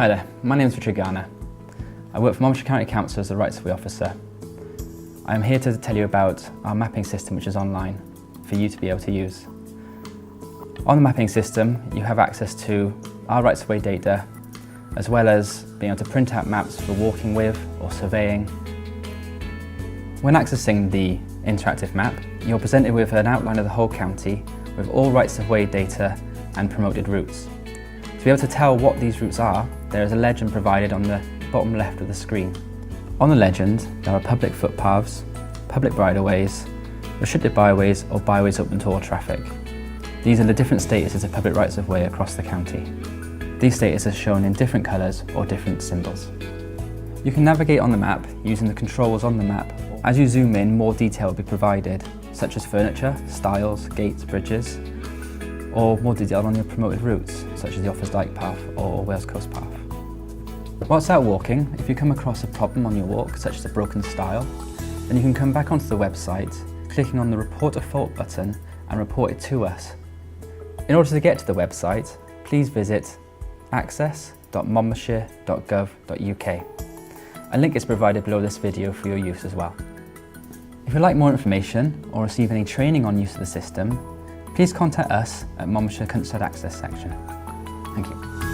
Hi there, my name is Richard Garner. I work for Monmouthshire County Council as the Rights of Way Officer. I am here to tell you about our mapping system, which is online for you to be able to use. On the mapping system, you have access to our rights of way data, as well as being able to print out maps for walking with or surveying. When accessing the interactive map, you're presented with an outline of the whole county with all rights of way data and promoted routes. To be able to tell what these routes are, there is a legend provided on the bottom left of the screen. On the legend, there are public footpaths, public bridleways, restricted byways or byways open to all traffic. These are the different statuses of public rights of way across the county. These statuses are shown in different colours or different symbols. You can navigate on the map using the controls on the map. As you zoom in, more detail will be provided, such as furniture, stiles, gates, bridges, or more detail on your promoted routes, such as the Offers Dyke Path or Wales Coast Path. Whilst out walking, if you come across a problem on your walk, such as a broken stile, then you can come back onto the website, clicking on the Report a Fault button and report it to us. In order to get to the website, please visit access.monmouthshire.gov.uk. A link is provided below this video for your use as well. If you'd like more information or receive any training on use of the system, please contact us at Monmouthshire Countryside Access section. Thank you.